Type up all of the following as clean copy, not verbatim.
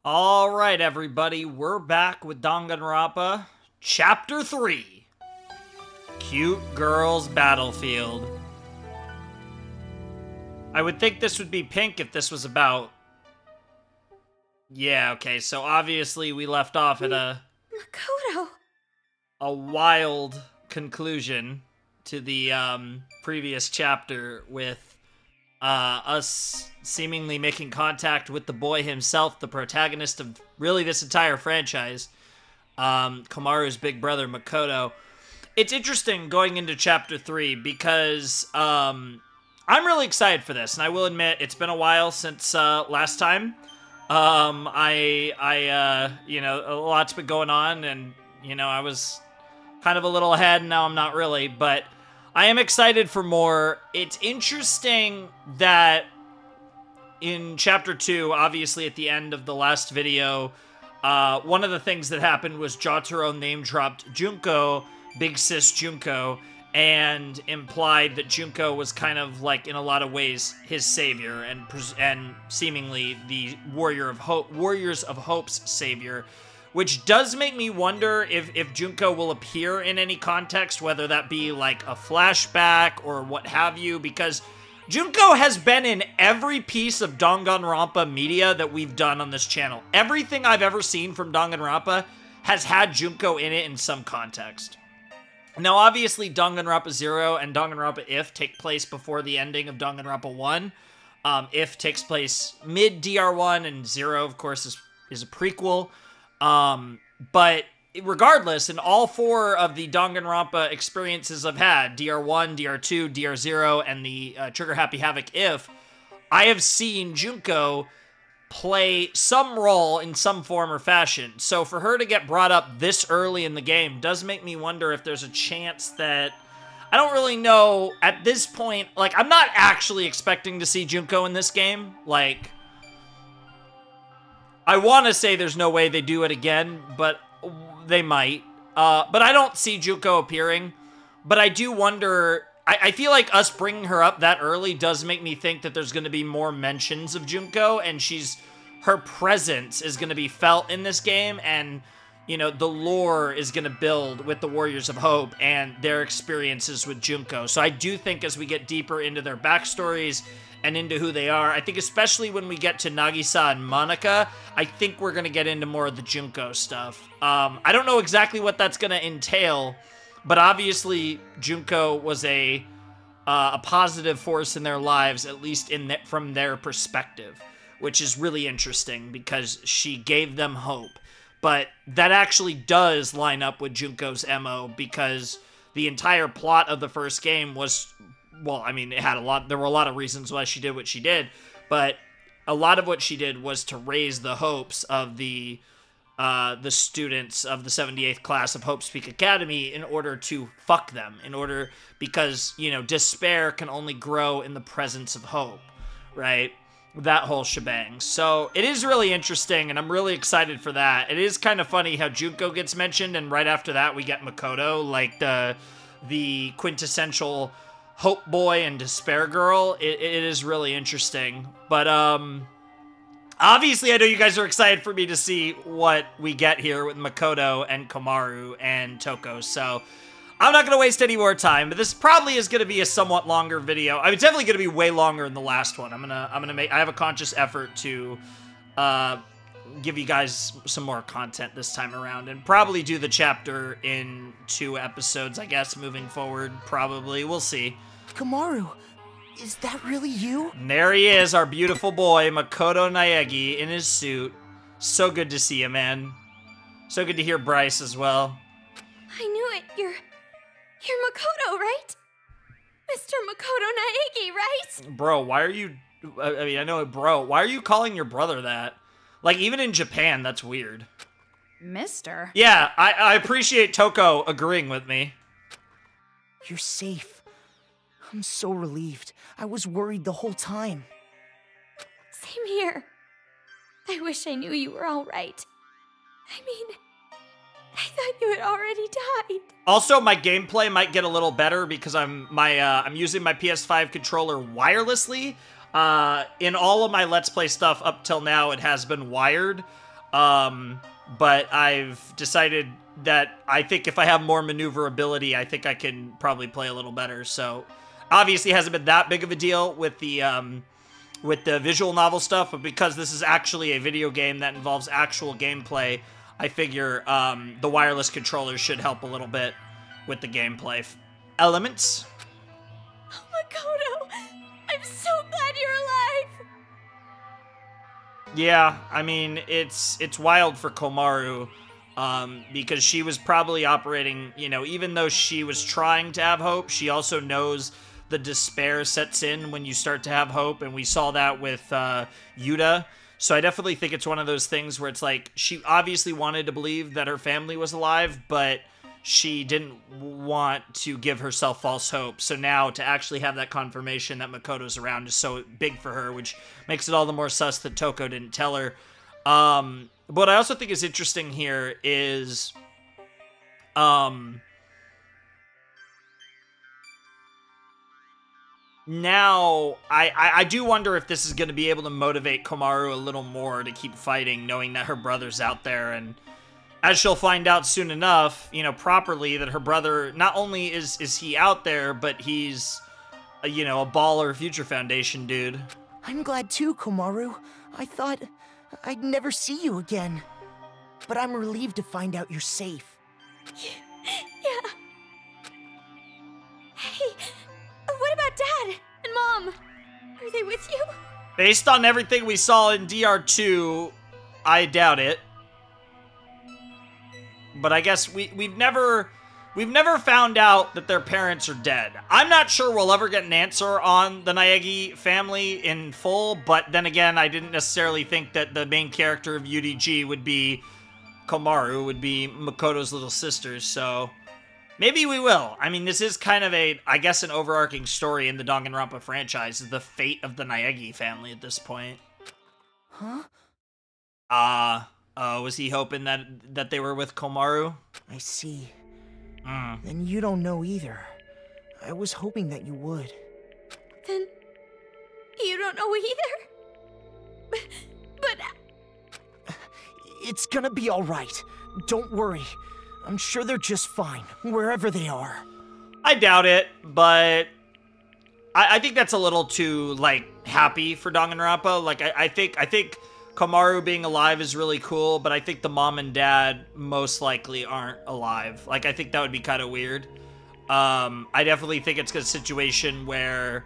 All right, everybody, we're back with Danganronpa, Chapter 3, Cute Girls Battlefield. I would think this would be pink if this was about... Yeah, okay, so obviously we left off at Makoto! a wild conclusion to the previous chapter with us seemingly making contact with the boy himself, the protagonist of really this entire franchise, Komaru's big brother, Makoto. It's interesting going into Chapter 3 because I'm really excited for this, and I will admit it's been a while since last time. You know, a lot's been going on, and, you know, I was kind of a little ahead, and now I'm not really, but I am excited for more. It's interesting that in Chapter 2, obviously at the end of the last video, one of the things that happened was Jotaro name-dropped Junko, Big Sis Junko, and implied that Junko was kind of, like, in a lot of ways, his savior, and seemingly the Warriors of Hope's savior. Which does make me wonder if Junko will appear in any context, whether that be like a flashback or what have you, because Junko has been in every piece of Danganronpa media that we've done on this channel. Everything I've ever seen from Danganronpa has had Junko in it in some context. Now, obviously, Danganronpa 0 and Danganronpa If take place before the ending of Danganronpa 1. If takes place mid-DR1, and 0, of course, is a prequel. But regardless, in all four of the Danganronpa experiences I've had, DR1, DR2, DR0, and the Trigger Happy Havoc If, I have seen Junko play some role in some form or fashion. So for her to get brought up this early in the game does make me wonder if there's a chance that... I don't really know at this point, like, I'm not actually expecting to see Junko in this game, like... I want to say there's no way they do it again, but they might. But I don't see Junko appearing. But I do wonder... I feel like us bringing her up that early does make me think that there's going to be more mentions of Junko, and her presence is going to be felt in this game, and, you know, the lore is going to build with the Warriors of Hope and their experiences with Junko. So I do think as we get deeper into their backstories and into who they are, I think especially when we get to Nagisa and Monika, I think we're going to get into more of the Junko stuff. I don't know exactly what that's going to entail, but obviously Junko was a positive force in their lives, at least from their perspective, which is really interesting because she gave them hope. But that actually does line up with Junko's MO, because the entire plot of the first game was... Well, I mean, there were a lot of reasons why she did what she did, but a lot of what she did was to raise the hopes of the students of the 78th class of Hope's Peak Academy in order to fuck them, because, you know, despair can only grow in the presence of hope, right? That whole shebang. So it is really interesting, and I'm really excited for that. It is kind of funny how Junko gets mentioned, and right after that we get Makoto, like the quintessential Hope Boy and Despair Girl. It is really interesting. But, obviously I know you guys are excited for me to see what we get here with Makoto and Komaru and Toko, so I'm not going to waste any more time, but this probably is going to be a somewhat longer video. I mean, it's definitely going to be way longer than the last one. I have a conscious effort to, give you guys some more content this time around, and probably do the chapter in 2 episodes, I guess, moving forward. Probably. We'll see. Komaru, is that really you? And there he is, our beautiful boy, Makoto Naegi, in his suit. So good to see you, man. So good to hear Bryce as well. I knew it. You're Makoto, right? Mr. Makoto Naegi, right? Bro, why are you... I mean, I know it, bro. Why are you calling your brother that? Like, even in Japan, that's weird. Mister? Yeah, I appreciate Toko agreeing with me. You're safe. I'm so relieved. I was worried the whole time. Same here. I wish I knew you were all right. I mean, I thought you had already died. Also, my gameplay might get a little better because I'm using my PS5 controller wirelessly. In all of my Let's Play stuff up till now, it has been wired. But I've decided that I think if I have more maneuverability, I think I can probably play a little better. So obviously it hasn't been that big of a deal with the visual novel stuff, but because this is actually a video game that involves actual gameplay, I figure the wireless controllers should help a little bit with the gameplay elements. Oh, Makoto! I'm so glad you're alive! Yeah, I mean, it's wild for Komaru, because she was probably operating, you know, even though she was trying to have hope, she also knows the despair sets in when you start to have hope, and we saw that with Yuta. So I definitely think it's one of those things where it's like, she obviously wanted to believe that her family was alive, but she didn't want to give herself false hope. So now to actually have that confirmation that Makoto's around is so big for her, which makes it all the more sus that Toko didn't tell her. What I also think is interesting here is, now, I do wonder if this is going to be able to motivate Komaru a little more to keep fighting, knowing that her brother's out there, and as she'll find out soon enough, you know, properly, that her brother, not only is he out there, but he's, a baller Future Foundation dude. I'm glad too, Komaru. I thought I'd never see you again. But I'm relieved to find out you're safe. Yeah. Hey, what about Dad and Mom? Are they with you? Based on everything we saw in DR2, I doubt it. But I guess we've never found out that their parents are dead. I'm not sure we'll ever get an answer on the Naegi family in full, but then again, I didn't necessarily think that the main character of UDG would be Komaru, would be Makoto's little sister, so maybe we will. I mean, this is kind of I guess an overarching story in the Danganronpa franchise, the fate of the Naegi family at this point. Huh? Was he hoping that they were with Komaru? I see. Then you don't know either. I was hoping that you would. Then you don't know either? But It's gonna be alright. Don't worry. I'm sure they're just fine, wherever they are. I doubt it, but I think that's a little too, happy for Danganronpa. I think Komaru being alive is really cool, but I think the mom and dad most likely aren't alive. I think that would be kind of weird. I definitely think it's a situation where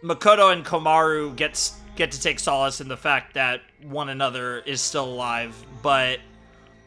Makoto and Komaru get to take solace in the fact that one another is still alive, but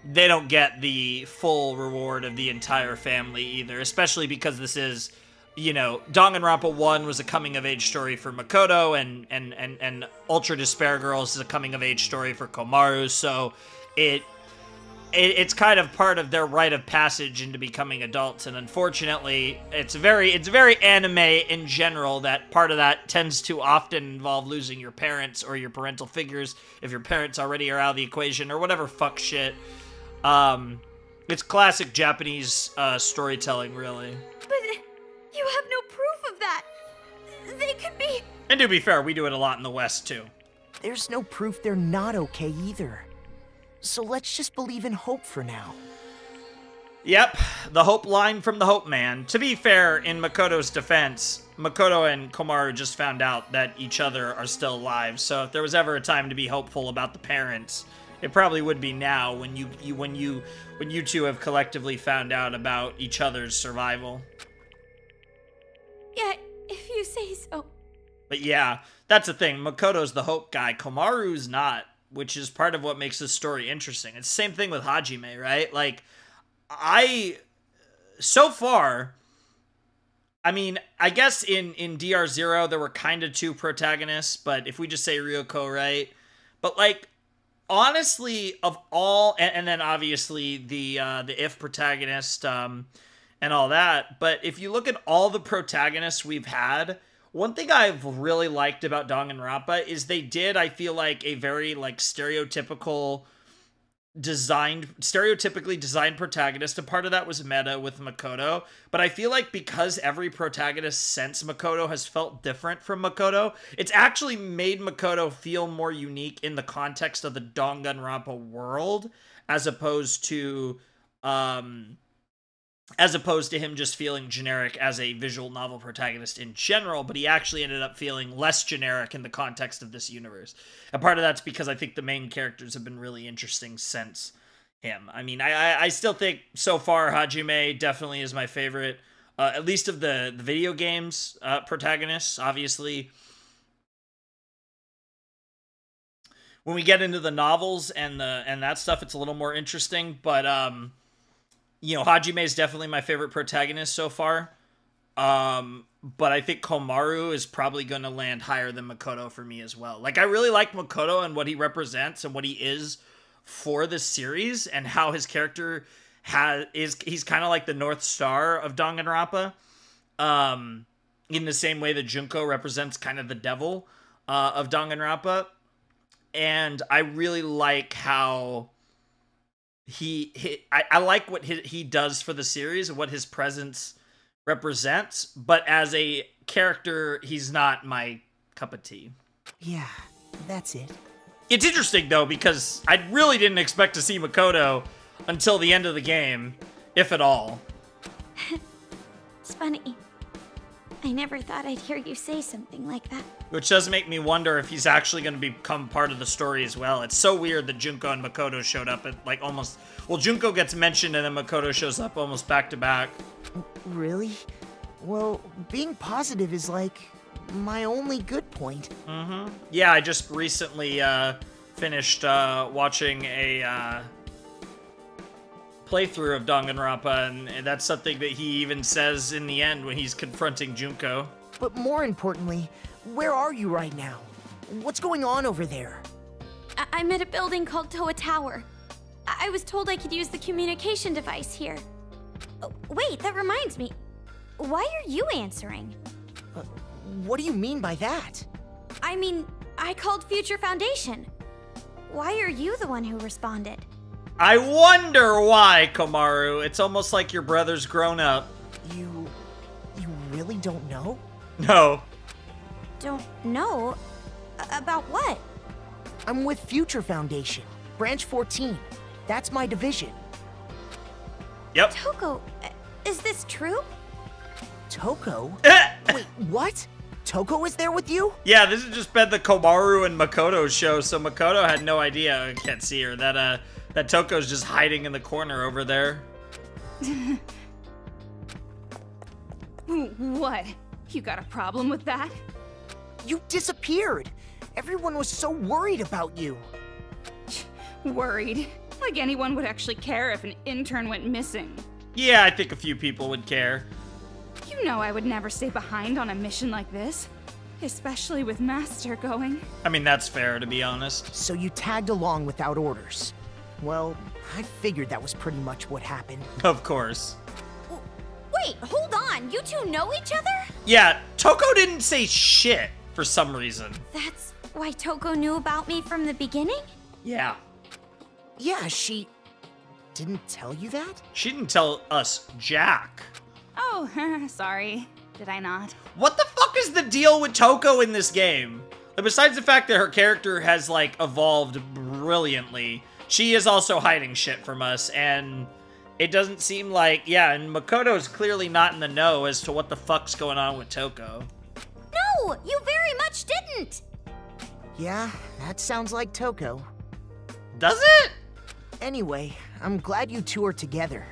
they don't get the full reward of the entire family either, especially because this is, Danganronpa 1 was a coming-of-age story for Makoto, and Ultra Despair Girls is a coming-of-age story for Komaru, so it's kind of part of their rite of passage into becoming adults, and unfortunately, it's very anime in general that part of that tends to often involve losing your parents or your parental figures if your parents already are out of the equation, or whatever fuck shit. It's classic Japanese storytelling, really. But you have no proof of that. They could be... And to be fair, we do it a lot in the West, too. There's no proof they're not okay either. So let's just believe in hope for now. Yep, the hope line from the Hope Man. To be fair, in Makoto's defense, Makoto and Komaru just found out that each other are still alive, so if there was ever a time to be hopeful about the parents, it probably would be now when you two have collectively found out about each other's survival. Yeah, if you say so. But yeah, that's the thing. Makoto's the hope guy. Komaru's not, which is part of what makes this story interesting. It's the same thing with Hajime, right? So far, I mean, I guess in DR0 there were kind of two protagonists, but if we just say Ryuko, right? But honestly, of all, and then obviously the If protagonist, and all that, but if you look at all the protagonists we've had, one thing I've really liked about Danganronpa is they did, I feel like, a very, stereotypical stereotypically designed protagonist, and part of that was meta with Makoto, but I feel like because every protagonist since Makoto has felt different from Makoto, it's actually made Makoto feel more unique in the context of the Danganronpa world, as opposed to him just feeling generic as a visual novel protagonist in general, but he actually ended up feeling less generic in the context of this universe. And part of that's because I think the main characters have been really interesting since him. I mean, I still think so far Hajime definitely is my favorite, at least of the video games protagonists. Obviously, when we get into the novels and that stuff, it's a little more interesting, but you know, Hajime is definitely my favorite protagonist so far. But I think Komaru is probably going to land higher than Makoto for me as well. Like, I really like Makoto and what he represents and what he is for this series, and how his character he's kind of like the North Star of Danganronpa. In the same way that Junko represents kind of the devil of Danganronpa. And I really like how I like what he does for the series and what his presence represents, but as a character, he's not my cup of tea. Yeah, that's it. It's interesting, though, because I really didn't expect to see Makoto until the end of the game, if at all. It's funny. I never thought I'd hear you say something like that. Which does make me wonder if he's actually going to become part of the story as well. It's so weird that Junko and Makoto showed up at, like, almost... Well, Junko gets mentioned and then Makoto shows up almost back to back. Really? Well, being positive is, like, my only good point. Mm-hmm. Yeah, I just recently finished watching a playthrough of Danganronpa, and that's something that he even says in the end when he's confronting Junko. But more importantly, where are you right now? What's going on over there? I'm at a building called Toa Tower. I was told I could use the communication device here. Oh, wait, that reminds me. Why are you answering? What do you mean by that? I mean, I called Future Foundation. Why are you the one who responded? I wonder why, Komaru. It's almost like your brother's grown up. You really don't know? No. Don't know? About what? I'm with Future Foundation, Branch 14. That's my division. Yep. Toko, is this true? Toko? Wait, what? Toko is there with you? Yeah, this has just been the Komaru and Makoto show, so Makoto had no idea. I can't see her. That Toko's just hiding in the corner over there. What? You got a problem with that? You disappeared. Everyone was so worried about you. Worried? Like anyone would actually care if an intern went missing. Yeah, I think a few people would care. You know I would never stay behind on a mission like this. Especially with Master going. I mean, that's fair, to be honest. So you tagged along without orders. Well, I figured that was pretty much what happened. Of course. Wait, hold on. You two know each other? Yeah, Toko didn't say shit for some reason. That's why Toko knew about me from the beginning? Yeah. Yeah, she didn't tell you that? She didn't tell us jack. Oh, sorry. Did I not? What the fuck is the deal with Toko in this game? Like, besides the fact that her character has, like, evolved brilliantly, she is also hiding shit from us, and it doesn't seem like... Yeah, and Makoto's clearly not in the know as to what the fuck's going on with Toko. No, you very much didn't. Yeah, that sounds like Toko. Does it? Anyway, I'm glad you two are together.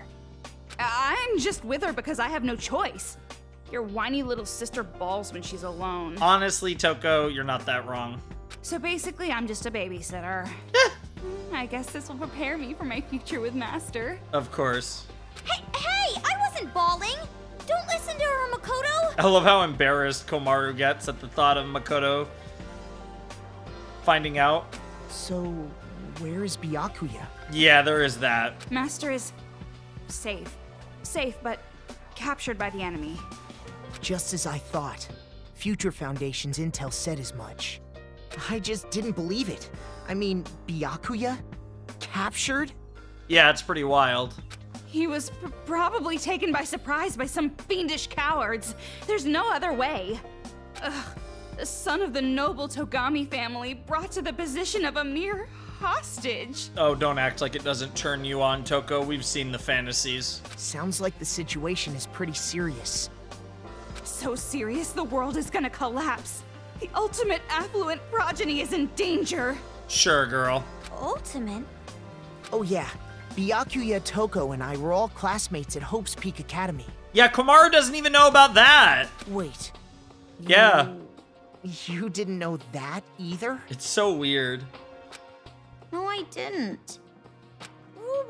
I'm just with her because I have no choice. Your whiny little sister balls when she's alone. Honestly, Toko, you're not that wrong. So basically, I'm just a babysitter. I guess this will prepare me for my future with Master. Of course. Hey, I wasn't bawling. Don't listen to her, Makoto. I love how embarrassed Komaru gets at the thought of Makoto finding out. So, where is Byakuya? Yeah, there is that. Master is safe. Safe, but captured by the enemy. Just as I thought. Future Foundation's intel said as much. I just didn't believe it. I mean, Byakuya? captured? Yeah, it's pretty wild. He was probably taken by surprise by some fiendish cowards. There's no other way. Ugh, the son of the noble Togami family brought to the position of a mere hostage. Oh, don't act like it doesn't turn you on, Toko. We've seen the fantasies. Sounds like the situation is pretty serious. So serious the world is gonna collapse. The ultimate affluent progeny is in danger. Sure, girl. Ultimate? Oh yeah, Byakuya, Toko, and I were all classmates at Hope's Peak Academy. Yeah, Komaru doesn't even know about that. Wait. Yeah. You didn't know that either? It's so weird. No, I didn't.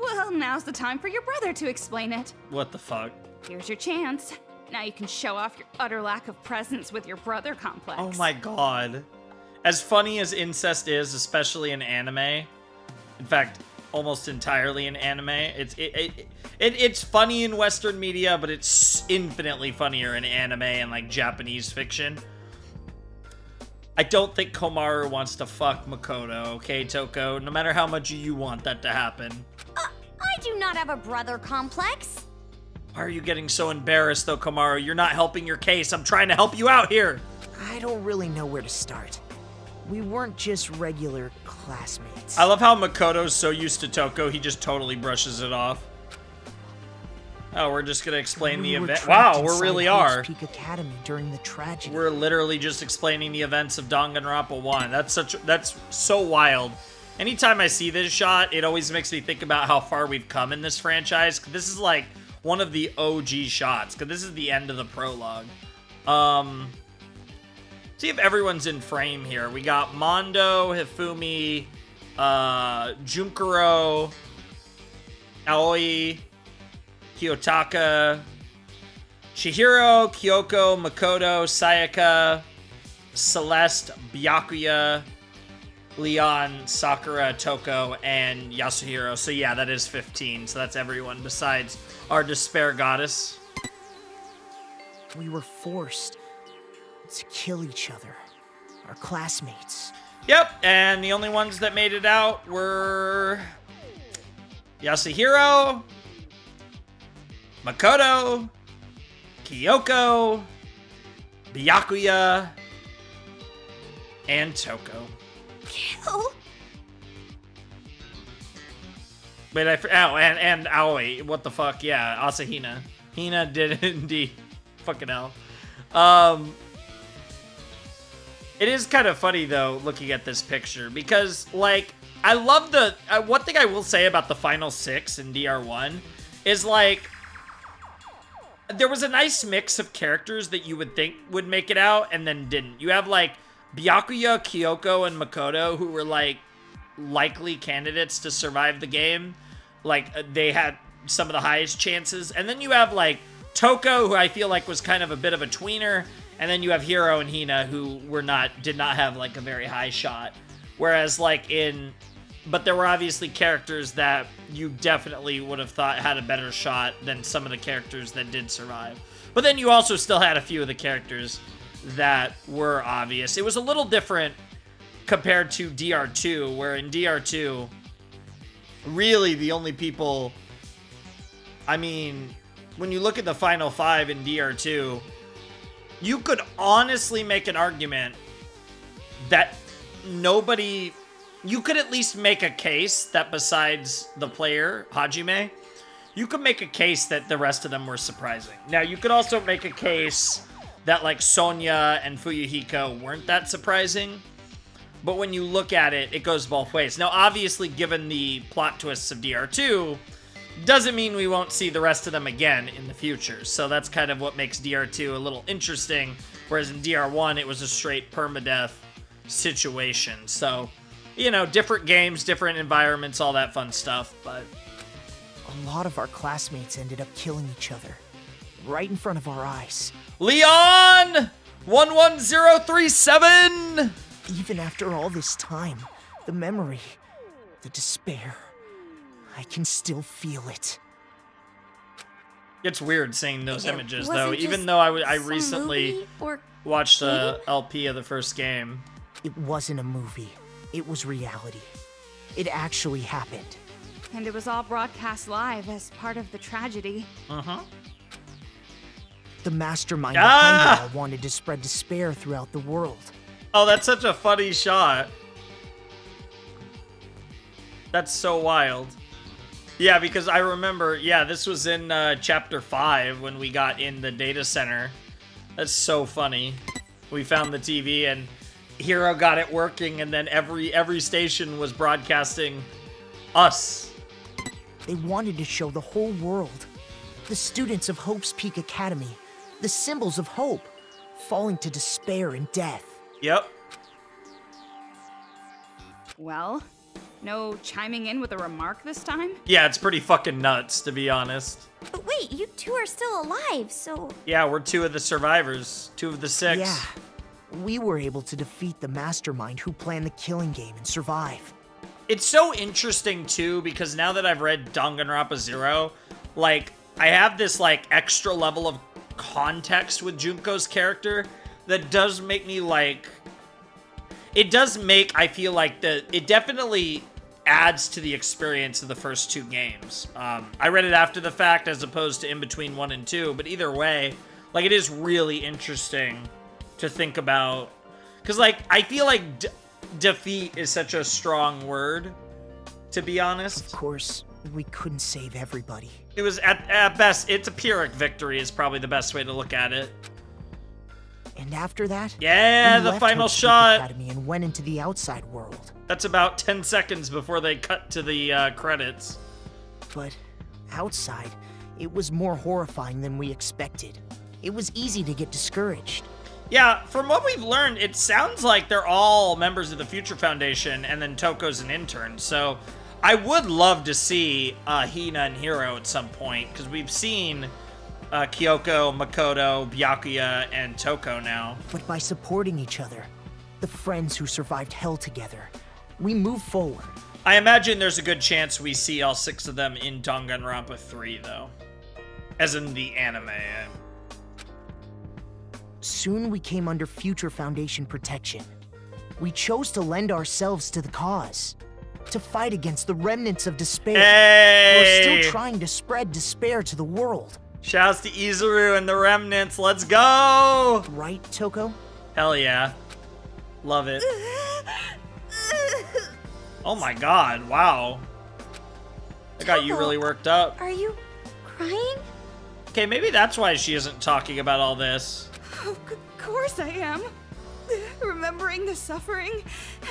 Well, now's the time for your brother to explain it. What the fuck? Here's your chance. Now you can show off your utter lack of presence with your brother complex. Oh my god. As funny as incest is, especially in anime, in fact, almost entirely in anime, it's funny in Western media, but it's infinitely funnier in anime and like Japanese fiction. I don't think Komaru wants to fuck Makoto, okay, Toko? No matter how much you want that to happen. I do not have a brother complex. Why are you getting so embarrassed, though, Komaru? You're not helping your case. I'm trying to help you out here. I don't really know where to start. We weren't just regular classmates. I love how Makoto's so used to Toko, he just totally brushes it off. Oh, we're just gonna explain the event. Wow, we really are. Peak Academy during the tragedy. We're literally just explaining the events of Danganronpa 1. That's so wild. Anytime I see this shot, it always makes me think about how far we've come in this franchise. This is like one of the OG shots, because this is the end of the prologue. See if everyone's in frame here. We got Mondo, Hifumi, Junkaro, Aoi, Kiyotaka, Chihiro, Kyoko, Makoto, Sayaka, Celeste, Byakuya, Leon, Sakura, Toko, and Yasuhiro. So yeah, that is 15. So that's everyone besides our despair goddess. We were forced to kill each other, our classmates. Yep, and the only ones that made it out were Yasuhiro, Makoto, Kyoko, Byakuya, and Toko. Kill? Wait, and Aoi. What the fuck? Yeah, Asahina. Hina did indeed. Fucking hell. It is kind of funny, though, looking at this picture, because, like, I love the... one thing I will say about the final 6 in DR1 is, like, there was a nice mix of characters that you would think would make it out and then didn't. You have, like, Byakuya, Kyoko, and Makoto, who were, like, likely candidates to survive the game. Like, they had some of the highest chances. And then you have, like, Toko, who I feel like was kind of a bit of a tweener. And then you have Hiro and Hina, who did not have, like, a very high shot. Whereas, like, but there were obviously characters that you definitely would have thought had a better shot than some of the characters that did survive. But then you also still had a few of the characters that were obvious. It was a little different compared to DR2, where in DR2, really the only people... I mean, when you look at the final 5 in DR2... you could honestly make an argument that nobody... you could at least make a case that besides the player, Hajime, you could make a case that the rest of them were surprising. Now, you could also make a case that, like, Sonya and Fuyuhiko weren't that surprising. But when you look at it, it goes both ways. Now, obviously, given the plot twists of DR2... doesn't mean we won't see the rest of them again in the future. So that's kind of what makes DR2 a little interesting. Whereas in DR1, it was a straight permadeath situation. So, you know, different games, different environments, all that fun stuff. But a lot of our classmates ended up killing each other right in front of our eyes. Leon! 11037! Even after all this time, the memory, the despair... I can still feel it. It's weird seeing those images, though. Even though I recently watched the LP of the first game. It wasn't a movie. It was reality. It actually happened. and it was all broadcast live as part of the tragedy. The mastermind behind it all wanted to spread despair throughout the world. Oh, that's such a funny shot. That's so wild. Yeah, because I remember, yeah, this was in Chapter 5 when we got in the data center. That's so funny. We found the TV and Hiro got it working, and then every station was broadcasting us. They wanted to show the whole world, the students of Hope's Peak Academy, the symbols of hope, falling to despair and death. Yep. Well, no chiming in with a remark this time? Yeah, it's pretty fucking nuts, to be honest. But wait, you two are still alive, so... Yeah, we're 2 of the survivors. 2 of the 6. Yeah, we were able to defeat the mastermind who planned the killing game and survive. It's so interesting, too, because now that I've read Danganronpa 0, like, I have this, like, extra level of context with Junko's character that does make me, like... It does make, I feel like, it definitely adds to the experience of the first 2 games. I read it after the fact as opposed to in between 1 and 2, but either way, like, it is really interesting to think about. Because, like, I feel like defeat is such a strong word, to be honest. Of course, we couldn't save everybody. It was, at best, it's a Pyrrhic victory is probably the best way to look at it. And after that, yeah, we the left final Hope's Peak shot. Academy and went into the outside world. That's about 10 seconds before they cut to the credits. But outside, it was more horrifying than we expected. It was easy to get discouraged. Yeah, from what we've learned, it sounds like they're all members of the Future Foundation, and then Toko's an intern. So I would love to see Hina and Hiro at some point, because we've seen Kyoko, Makoto, Byakuya, and Toko now. But by supporting each other, the friends who survived hell together, we move forward. I imagine there's a good chance we see all 6 of them in Danganronpa 3, though. As in the anime. Soon we came under Future Foundation protection. We chose to lend ourselves to the cause, to fight against the remnants of despair. Hey! We're still trying to spread despair to the world. Shouts to Izuru and the remnants. Let's go! Right, Toko? Hell yeah. Love it. Oh my god, wow. That got you really worked up. Are you crying? Okay, maybe that's why she isn't talking about all this. Of course I am. Remembering the suffering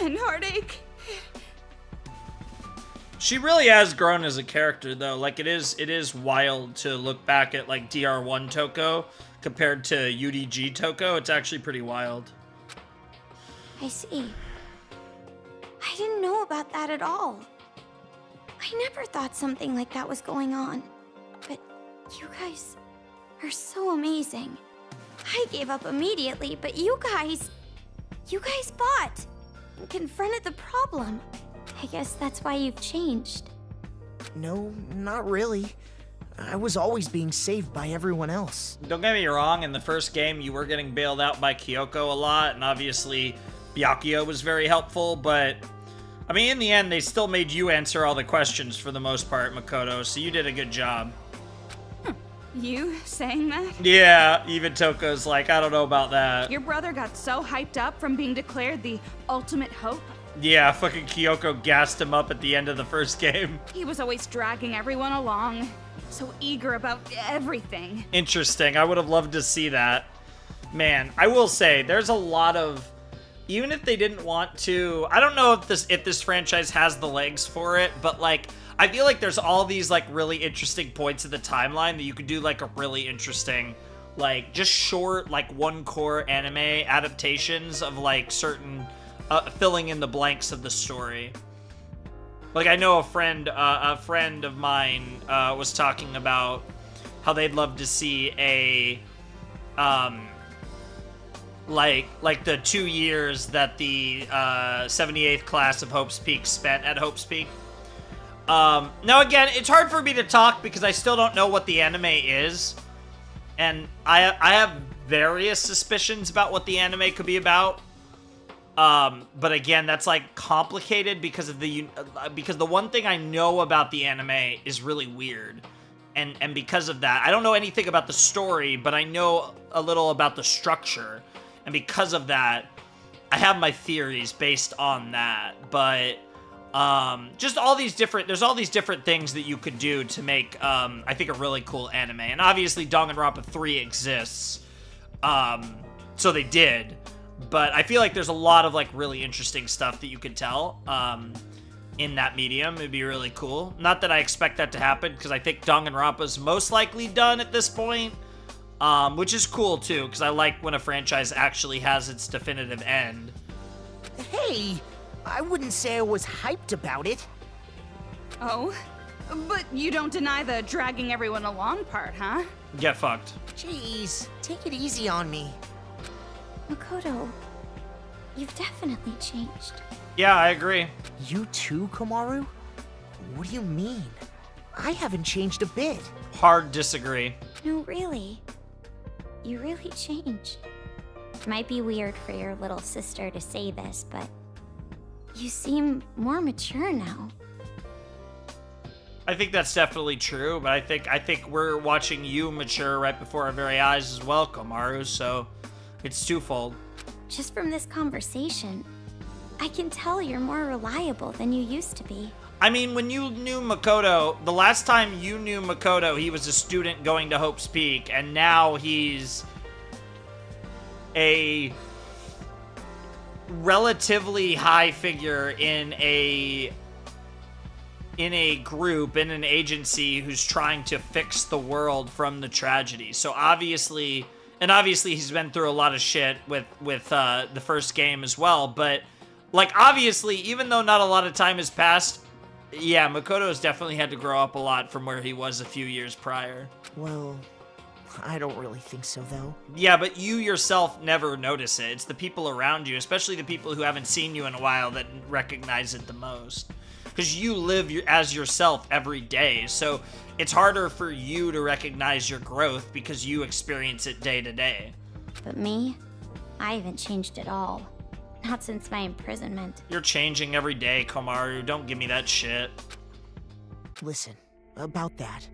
and heartache. She really has grown as a character, though. Like, it is wild to look back at, like, DR1 Toko compared to UDG Toko. It's actually pretty wild. I see. I didn't know about that at all. I never thought something like that was going on. But you guys are so amazing. I gave up immediately, but you guys fought and confronted the problem. I guess that's why you've changed. No, not really. I was always being saved by everyone else. Don't get me wrong, in the first game, you were getting bailed out by Kyoko a lot, and obviously Byakuya was very helpful, but I mean, in the end, they still made you answer all the questions for the most part, Makoto, so you did a good job. You saying that? Yeah, even Toko's like, I don't know about that. Your brother got so hyped up from being declared the ultimate hope. Yeah, fucking Kyoko gassed him up at the end of the first game. He was always dragging everyone along. So eager about everything. Interesting. I would have loved to see that. Man, I will say, there's a lot of... Even if they didn't want to... I don't know if this franchise has the legs for it, but, like, I feel like there's all these, like, really interesting points in the timeline that you could do, like, a really interesting, like, just short, like, one-core anime adaptations of, like, certain... filling in the blanks of the story. Like, I know a friend of mine was talking about how they'd love to see a, like the 2 years that the 78th class of Hope's Peak spent at Hope's Peak. Now again, it's hard for me to talk because I still don't know what the anime is, and I have various suspicions about what the anime could be about. But again, that's like complicated because of because the one thing I know about the anime is really weird. And because of that, I don't know anything about the story, but I know a little about the structure. And because of that, I have my theories based on that. But just all these different, there's all these different things that you could do to make, I think, a really cool anime. And obviously Danganronpa 3 exists. So they did. But I feel like there's a lot of like really interesting stuff that you could tell in that medium. It'd be really cool. Not that I expect that to happen, because I think Danganronpa's most likely done at this point. Which is cool too, because I like when a franchise actually has its definitive end. Hey, I wouldn't say I was hyped about it. Oh? But you don't deny the dragging everyone along part, huh? Get fucked. Jeez, take it easy on me. Makoto, you've definitely changed. Yeah, I agree. You too, Komaru? What do you mean? I haven't changed a bit. Hard disagree. No, really. You really changed. Might be weird for your little sister to say this, but you seem more mature now. I think that's definitely true, but I think we're watching you mature right before our very eyes as well, Komaru, so it's twofold. Just from this conversation, I can tell you're more reliable than you used to be. I mean, when you knew Makoto, the last time you knew Makoto, he was a student going to Hope's Peak, and now he's a relatively high figure in a group, in an agency who's trying to fix the world from the tragedy. So obviously he's been through a lot of shit with the first game as well, but like obviously, even though not a lot of time has passed, yeah, Makoto has definitely had to grow up a lot from where he was a few years prior. Well, I don't really think so, though. Yeah, but you yourself never notice it. It's the people around you, especially the people who haven't seen you in a while, that recognize it the most. Because you live as yourself every day, so it's harder for you to recognize your growth because you experience it day to day. But me? I haven't changed at all. Not since my imprisonment. You're changing every day, Komaru. Don't give me that shit. Listen, about that,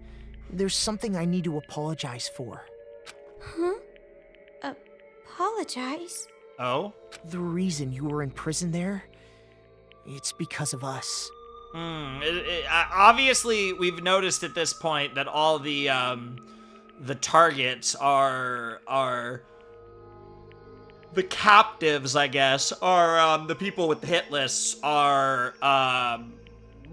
there's something I need to apologize for. Huh? Apologize? Oh? The reason you were in prison there, it's because of us. Obviously, we've noticed at this point that all the targets are the captives, I guess, are the people with the hit lists are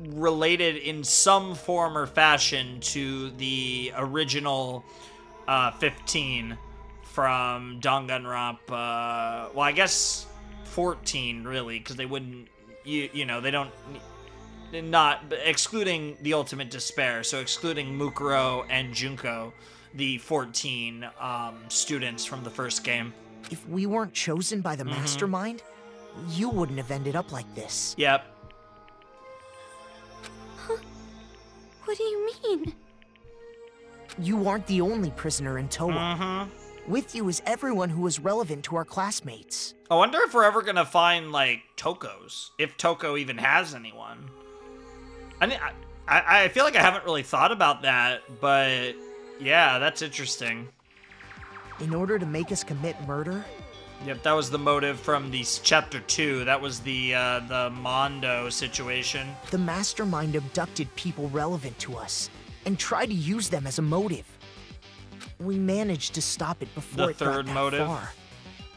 related in some form or fashion to the original 15 from Danganronpa. Well, I guess 14 really, because they wouldn't, you know, they don't. Not excluding the Ultimate Despair, so excluding Mukuro and Junko, the 14 students from the first game. If we weren't chosen by the mastermind, you wouldn't have ended up like this. Yep. Huh? What do you mean? You aren't the only prisoner in Towa. With you is everyone who is relevant to our classmates. I wonder if we're ever gonna find, like, Toko's. If Toko even has anyone. I feel like I haven't really thought about that, but yeah, that's interesting. In order to make us commit murder? Yep, that was the motive from the chapter 2. That was the Mondo situation. The mastermind abducted people relevant to us and tried to use them as a motive. We managed to stop it before it got that far.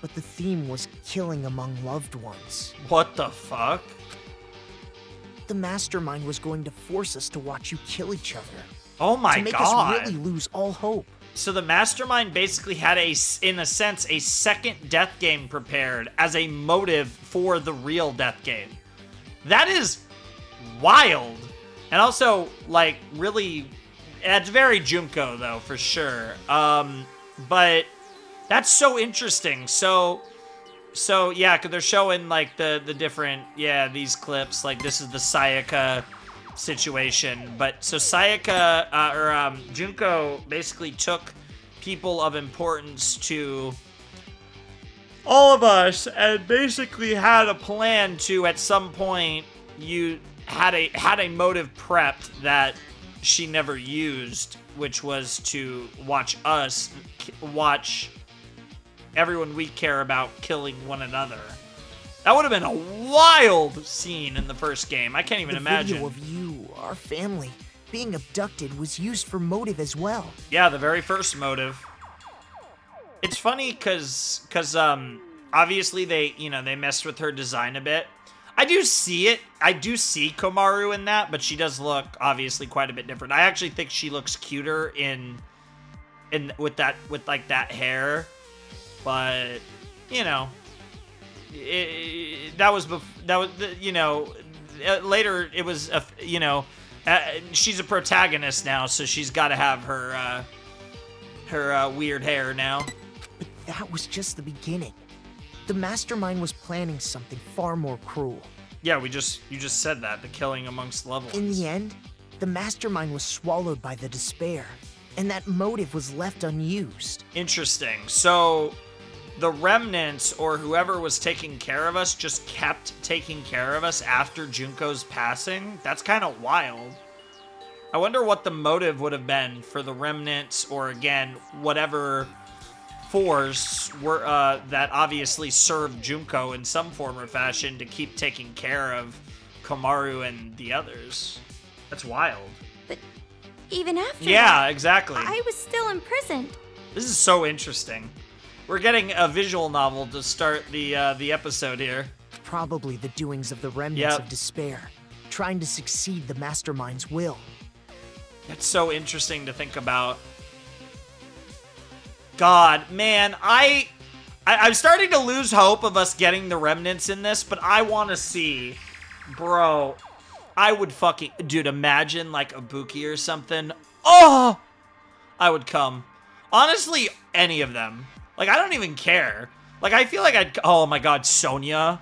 But the theme was killing among loved ones. What the fuck? The mastermind was going to force us to watch you kill each other. Oh my god. To make us really lose all hope. So the mastermind basically had in a sense, a second death game prepared as a motive for the real death game. That is wild. And also, like, really, it's very Junko, though, for sure. But that's so interesting. So yeah, because they're showing, like, the different, these clips. Like, this is the Sayaka situation. But, so Sayaka, Junko basically took people of importance to all of us, and basically had a plan to, at some point, you had a motive prepped that she never used, which was to watch everyone we care about killing one another. That would have been a wild scene in the first game. I can't even imagine. The video of you, our family, being abducted was used for motive as well. Yeah, the very first motive. It's funny because obviously they messed with her design a bit. I do see it. I do see Komaru in that, but she does look obviously quite a bit different. I actually think she looks cuter with that hair, but later it was she's a protagonist now, so she's got to have her weird hair now. But that was just the beginning. The mastermind was planning something far more cruel. Yeah, you just said that, the killing amongst loved ones. In the end, the mastermind was swallowed by the despair, and that motive was left unused. Interesting. So the remnants, or whoever was taking care of us, just kept taking care of us after Junko's passing? That's kind of wild. I wonder what the motive would have been for the remnants, or again, whatever force were that obviously served Junko in some form or fashion to keep taking care of Komaru and the others. That's wild. But even after that, exactly. I was still imprisoned. This is so interesting. We're getting a visual novel to start the episode here. Probably the doings of the remnants of despair, trying to succeed the mastermind's will. That's so interesting to think about. God, man, I'm starting to lose hope of us getting the remnants in this, but I want to see, bro. I would fucking, dude, imagine like Ibuki or something. Oh, I would come. Honestly, any of them. Like, I don't even care. Like, I feel like oh my god, Sonya.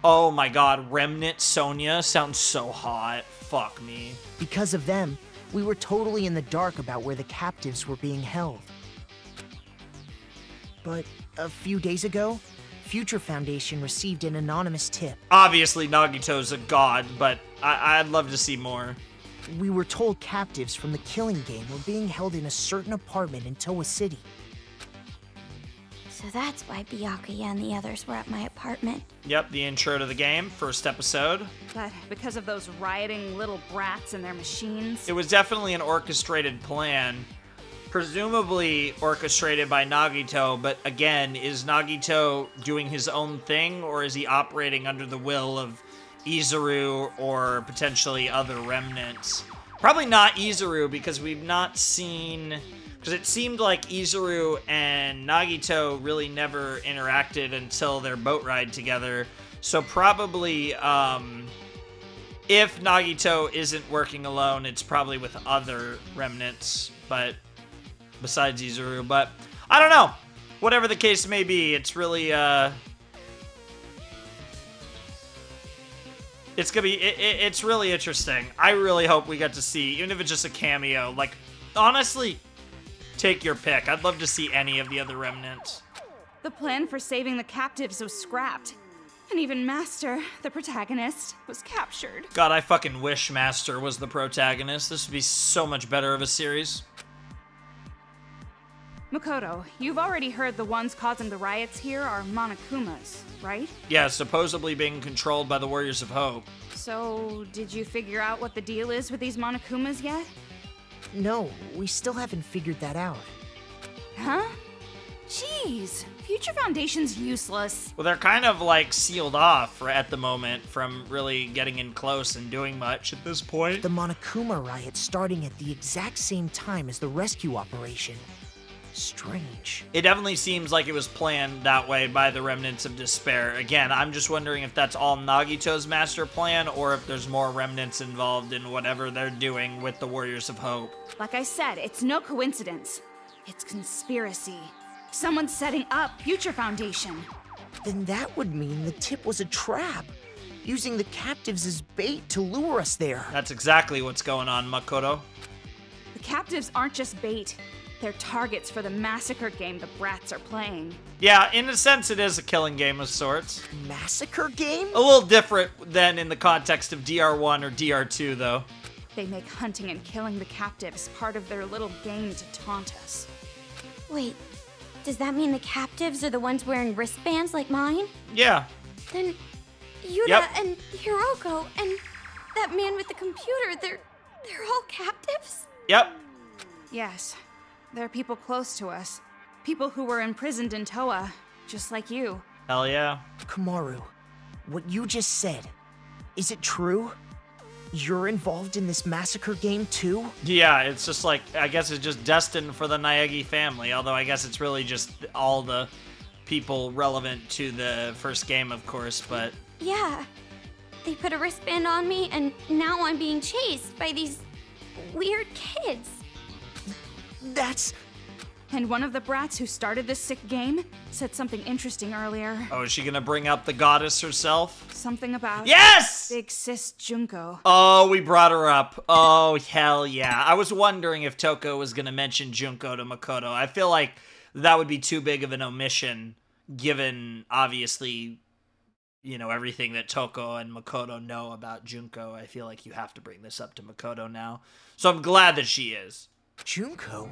Oh my god, Remnant Sonya sounds so hot. Fuck me. Because of them, we were totally in the dark about where the captives were being held. But a few days ago, Future Foundation received an anonymous tip. Obviously, Nagito's a god, but I'd love to see more. We were told captives from the Killing Game were being held in a certain apartment in Towa City. So that's why Byakuya and the others were at my apartment. Yep, the intro to the game, first episode. But because of those rioting little brats and their machines... It was definitely an orchestrated plan. Presumably orchestrated by Nagito, but again, is Nagito doing his own thing, or is he operating under the will of Izuru or potentially other remnants? Probably not Izuru, because we've not seen... Because it seemed like Izuru and Nagito really never interacted until their boat ride together. So probably, if Nagito isn't working alone, it's probably with other remnants, but besides Izuru. But I don't know. Whatever the case may be, it's really, it's gonna be, it's really interesting. I really hope we get to see, even if it's just a cameo, like, honestly, take your pick. I'd love to see any of the other remnants. The plan for saving the captives was scrapped. And even Master, the protagonist, was captured. God, I fucking wish Master was the protagonist. This would be so much better of a series. Makoto, you've already heard the ones causing the riots here are Monokumas, right? Yeah, supposedly being controlled by the Warriors of Hope. So, did you figure out what the deal is with these Monokumas yet? No, we still haven't figured that out. Huh? Jeez, Future Foundation's useless. Well, they're kind of like sealed off at the moment from really getting in close and doing much at this point. The Monokuma riot starting at the exact same time as the rescue operation. Strange. It definitely seems like it was planned that way by the Remnants of Despair. Again, I'm just wondering if that's all Nagito's master plan or if there's more remnants involved in whatever they're doing with the Warriors of Hope. Like I said, it's no coincidence. It's conspiracy. Someone's setting up Future Foundation. Then that would mean the tip was a trap, using the captives as bait to lure us there. That's exactly what's going on, Makoto. The captives aren't just bait. They're targets for the massacre game the brats are playing. Yeah, in a sense, it is a killing game of sorts. Massacre game? A little different than in the context of DR1 or DR2, though. They make hunting and killing the captives part of their little game to taunt us. Wait, does that mean the captives are the ones wearing wristbands like mine? Yeah. Then Yuta Yep. and Hiroko and that man with the computer, they're all captives? Yep. Yes, they're people close to us. People who were imprisoned in Toa, just like you. Hell yeah. Komaru, what you just said, is it true? You're involved in this massacre game too? Yeah, it's just like, I guess it's just destined for the Naegi family, although I guess it's really just all the people relevant to the first game, of course, but... Yeah. They put a wristband on me, and now I'm being chased by these weird kids. That's... And one of the brats who started this sick game said something interesting earlier. Oh, is she gonna bring up the goddess herself? Something about... Yes! Big sis Junko. Oh, we brought her up. Oh, hell yeah. I was wondering if Toko was gonna mention Junko to Makoto. I feel like that would be too big of an omission, given, obviously, you know, everything that Toko and Makoto know about Junko. I feel like you have to bring this up to Makoto now. So I'm glad that she is. Junko?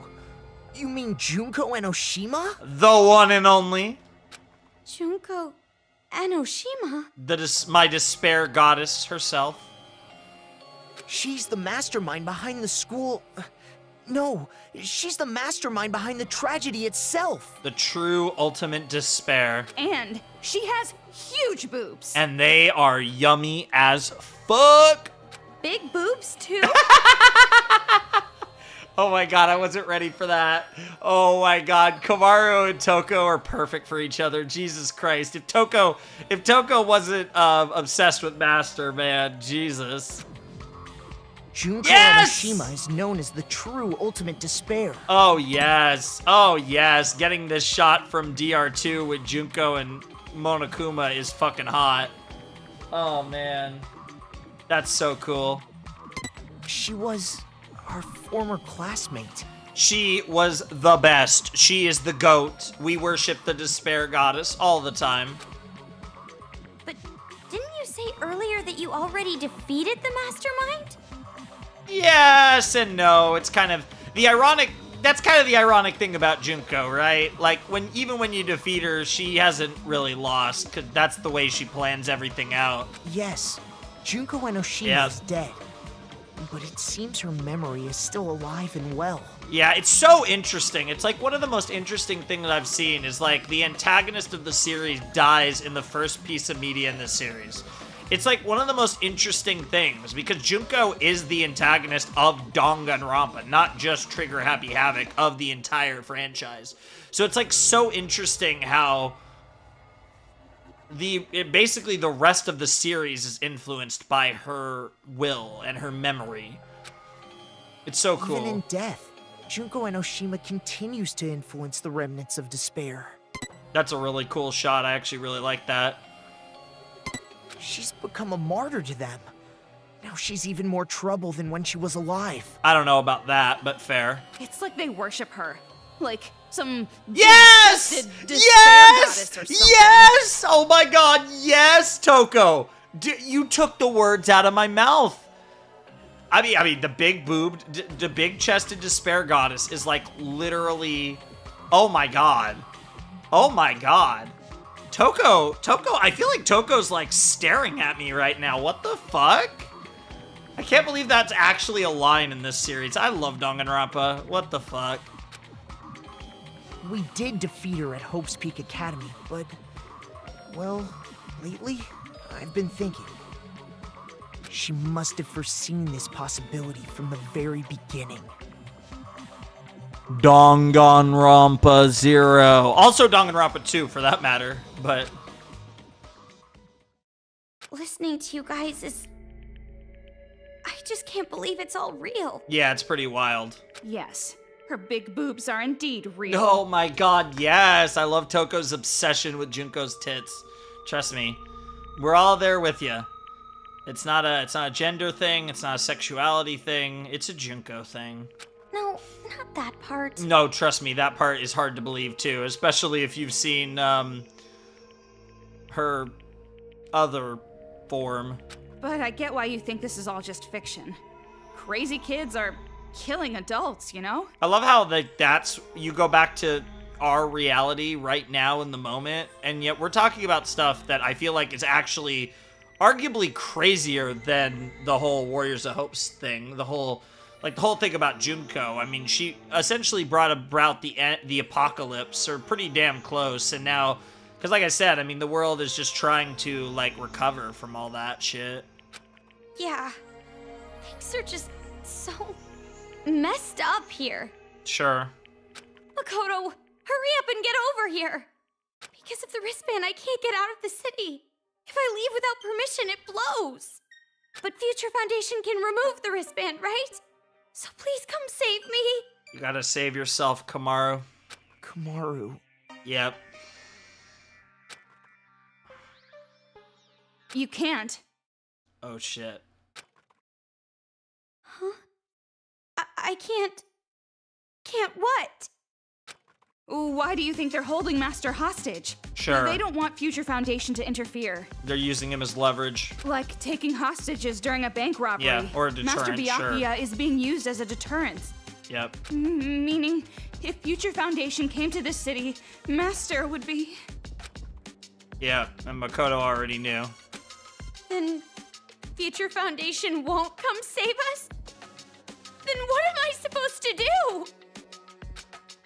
You mean Junko Enoshima? The one and only. Junko Enoshima? My despair goddess herself. She's the mastermind behind the school... No, she's the mastermind behind the tragedy itself. The true ultimate despair. And she has huge boobs. And they are yummy as fuck. Big boobs, too? Oh my god, I wasn't ready for that. Oh my god, Komaru and Toko are perfect for each other. Jesus Christ. If Toko wasn't obsessed with Master, man, Jesus. Junko Yes! Enoshima is known as the true ultimate despair. Oh yes. Oh yes. Getting this shot from DR2 with Junko and Monokuma is fucking hot. Oh man. That's so cool. She was our former classmate. She was the best. She is the GOAT. We worship the despair goddess all the time. But didn't you say earlier that you already defeated the mastermind? Yes and no. It's kind of the ironic. That's kind of the ironic thing about Junko, right? Like even when you defeat her, she hasn't really lost, 'cause that's the way she plans everything out. Yes, Junko Enoshima is dead, but it seems her memory is still alive and well. Yeah, it's so interesting. It's like one of the most interesting things I've seen is like the antagonist of the series dies in the first piece of media in this series. It's like one of the most interesting things because Junko is the antagonist of Danganronpa, not just Trigger Happy Havoc, of the entire franchise. So it's like so interesting how basically the rest of the series is influenced by her will and her memory. It's so cool. Even in death, Junko Enoshima continues to influence the remnants of despair. That's a really cool shot. I actually really like that. She's become a martyr to them. Now she's even more trouble than when she was alive. I don't know about that, but fair. It's like they worship her. Like some yes! despair Yes! goddess or something. Yes! Oh my god, yes, Toko! You took the words out of my mouth. I mean, the big boobed, the big chested despair goddess is like literally, oh my god. Oh my god. Toko, I feel like Toko's like staring at me right now. What the fuck? I can't believe that's actually a line in this series. I love Danganronpa. What the fuck? We did defeat her at Hope's Peak Academy, but, well, lately, I've been thinking. She must have foreseen this possibility from the very beginning. Danganronpa 0. Also Danganronpa 2, for that matter, but... Listening to you guys is... I just can't believe it's all real. Yeah, it's pretty wild. Yes, her big boobs are indeed real. Oh my god, yes! I love Toko's obsession with Junko's tits. Trust me. We're all there with you. It's not a gender thing, it's not a sexuality thing, it's a Junko thing. No, not that part. No, trust me, that part is hard to believe too, especially if you've seen her other form. But I get why you think this is all just fiction. Crazy kids are killing adults, you know? I love how that's you go back to our reality right now in the moment, and yet we're talking about stuff that I feel like is actually arguably crazier than the whole Warriors of Hope thing. The whole thing about Junko. I mean, she essentially brought about the apocalypse, or pretty damn close, and now, because like I said, I mean, the world is just trying to, like, recover from all that shit. Yeah. Things are just so messed up here. Sure. Makoto, hurry up and get over here! Because of the wristband, I can't get out of the city. If I leave without permission, it blows. But Future Foundation can remove the wristband, right? So please come save me. You gotta save yourself, Komaru. Komaru. Yep. You can't. Oh, shit. Huh? I can't... Can't what? Why do you think they're holding Master hostage? Sure. They don't want Future Foundation to interfere. They're using him as leverage. Like taking hostages during a bank robbery. Yeah, or a deterrent, Master Byakuya sure. is being used as a deterrent. Yep. Meaning, if Future Foundation came to this city, Master would be... Yeah, and Makoto already knew. Then Future Foundation won't come save us? Then what am I supposed to do?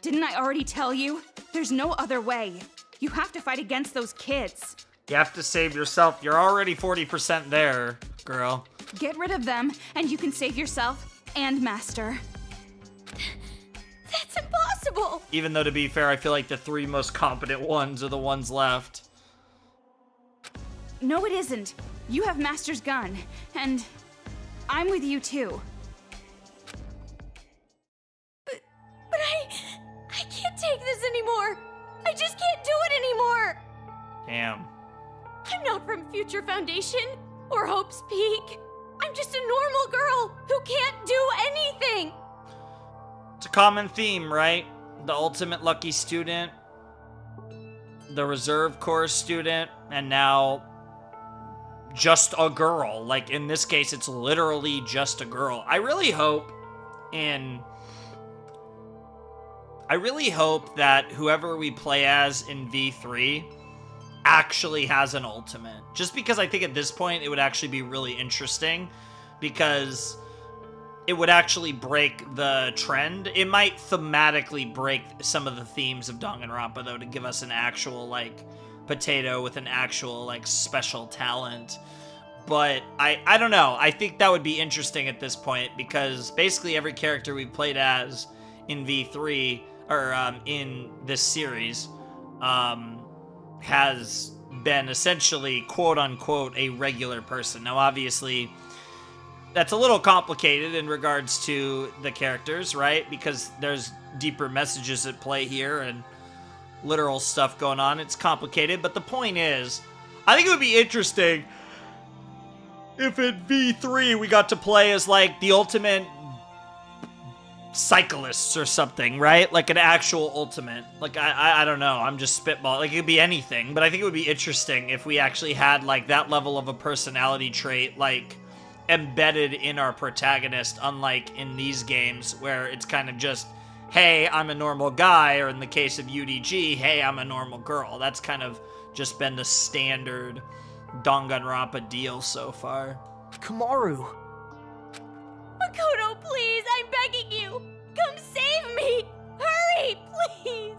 Didn't I already tell you? There's no other way. You have to fight against those kids. You have to save yourself. You're already 40% there, girl. Get rid of them, and you can save yourself and Master. That's impossible! Even though, to be fair, I feel like the three most competent ones are the ones left. No, it isn't. You have Master's gun, and I'm with you too. But I can't take this anymore. I just can't do it anymore. Damn. I'm not from Future Foundation or Hope's Peak. I'm just a normal girl who can't do anything. It's a common theme, right? The ultimate lucky student, the reserve corps student, and now just a girl. Like, in this case, it's literally just a girl. I really hope that whoever we play as in V3 actually has an ultimate. Just because I think at this point it would actually be really interesting, because it would actually break the trend. It might thematically break some of the themes of Danganronpa, though, to give us an actual, like, potato with an actual, like, special talent. But I don't know. I think that would be interesting at this point, because basically every character we played as in V3, or in this series, has been essentially, quote-unquote, a regular person. Now, obviously, that's a little complicated in regards to the characters, right? Because there's deeper messages at play here and literal stuff going on. It's complicated, but the point is, I think it would be interesting if in V3 we got to play as, like, the ultimate cyclists or something, right? Like an actual ultimate. Like, I don't know. I'm just spitballing. Like, it could be anything, but I think it would be interesting if we actually had, like, that level of a personality trait, like, embedded in our protagonist, unlike in these games where it's kind of just, hey, I'm a normal guy, or in the case of UDG, hey, I'm a normal girl. That's kind of just been the standard Danganronpa deal so far. Komaru! Makoto, please, I'm begging you! Come save me! Hurry, please!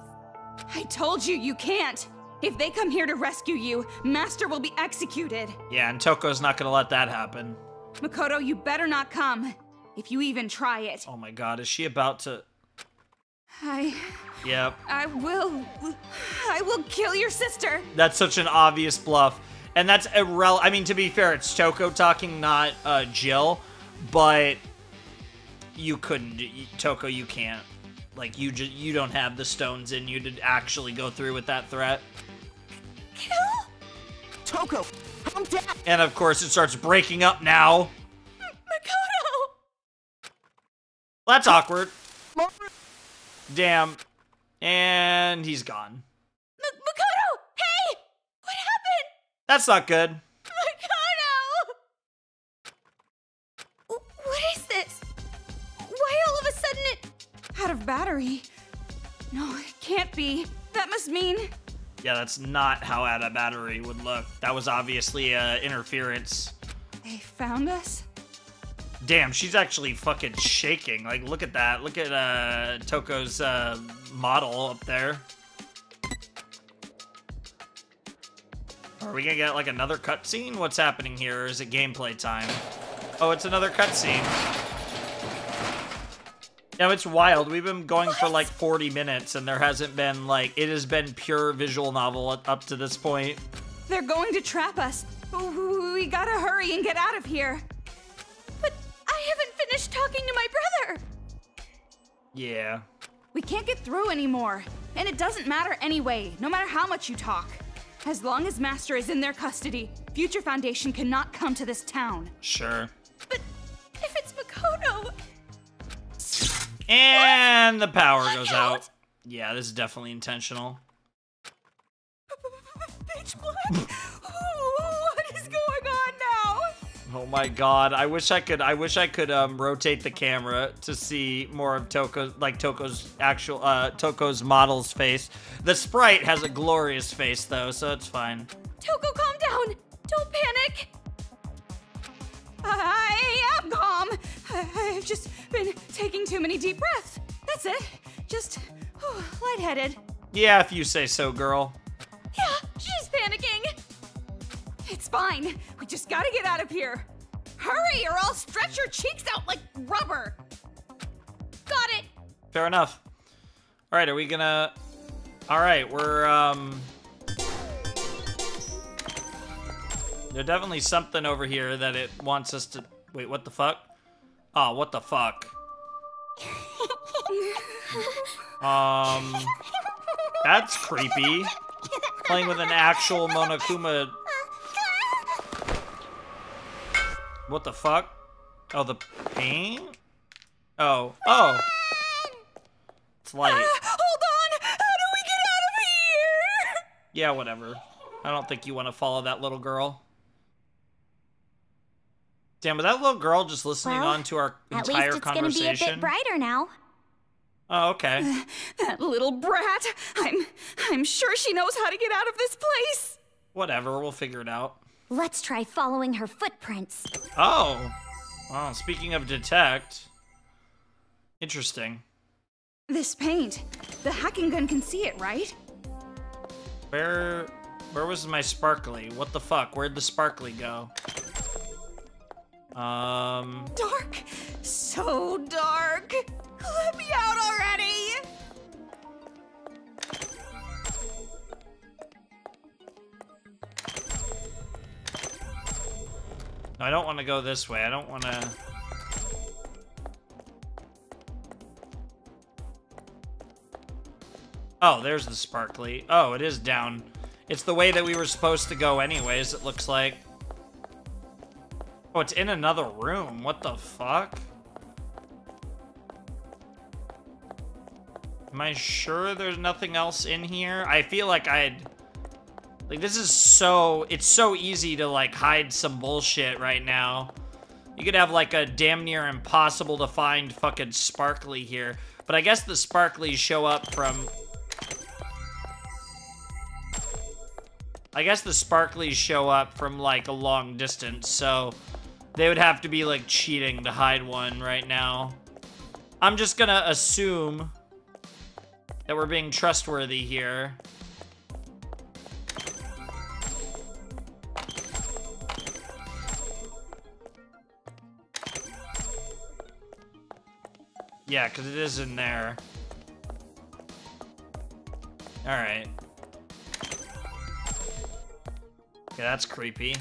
I told you, you can't! If they come here to rescue you, Master will be executed! Yeah, and Toko's not gonna let that happen. Makoto, you better not come. If you even try it. Oh my god, is she about to... Yep. I will kill your sister! That's such an obvious bluff. And that's irrelevant. I mean, to be fair, it's Toko talking, not Jill. But you couldn't, Toko, you can't. Like, you don't have the stones in you to actually go through with that threat. Kill? Toko, calm down! And of course, it starts breaking up now. Makoto! That's awkward. Damn. And he's gone. Makoto! Hey! What happened? That's not good. Makoto! What is this? Why all of a sudden it... Out of battery? No, it can't be. That must mean... Yeah, that's not how out of battery would look. That was obviously interference. They found us? Damn, she's actually fucking shaking. Like, look at that. Look at Toko's model up there. Are we gonna get like another cutscene? What's happening here? Or is it gameplay time? Oh, it's another cutscene. Yeah, it's wild. We've been going for like 40 minutes and there hasn't been like, it has been pure visual novel up to this point. They're going to trap us. We gotta hurry and get out of here. But I haven't finished talking to my brother. Yeah. We can't get through anymore. And it doesn't matter anyway, no matter how much you talk. As long as Master is in their custody, Future Foundation cannot come to this town. Sure. But if it's Makoto... And the power goes out. Yeah, this is definitely intentional. Pitch black? What is going on now? Oh my god, I wish I could rotate the camera to see more of Toko's actual Toko's model's face. The sprite has a glorious face though, so it's fine. Toko, calm down. Don't panic. I am calm. I've just been taking too many deep breaths. That's it. Just lightheaded. Yeah, if you say so, girl. Yeah, she's panicking. It's fine. We just gotta get out of here. Hurry or I'll stretch your cheeks out like rubber. Got it. Fair enough. All right, are we gonna... All right, we're, There's definitely something over here that it wants us to... Wait, what the fuck? Oh, what the fuck? That's creepy. Playing with an actual Monokuma... What the fuck? Oh, the paint? Oh. It's light. Hold on! How do we get out of here? Yeah, whatever. I don't think you want to follow that little girl. Damn, was that little girl just listening on to our entire conversation? At least it's gonna be a bit brighter now. Oh, okay. That little brat. I'm sure she knows how to get out of this place. Whatever, we'll figure it out. Let's try following her footprints. Oh. Well, speaking of detect. Interesting. This paint. The hacking gun can see it, right? Where was my sparkly? What the fuck? Where'd the sparkly go? Dark. So dark. Let me out already. No, I don't want to go this way. I don't want to... Oh, there's the sparkly. Oh, it is down. It's the way that we were supposed to go anyways, it looks like. Oh, it's in another room. What the fuck? Am I sure there's nothing else in here? I feel like like, this is it's so easy to, like, hide some bullshit right now. You could have, like, a damn near impossible to find fucking sparkly here. But I guess the sparklies show up from... like, a long distance, so... They would have to be, like, cheating to hide one right now. I'm just gonna assume that we're being trustworthy here. Yeah, because it is in there. Alright. Okay, that's creepy.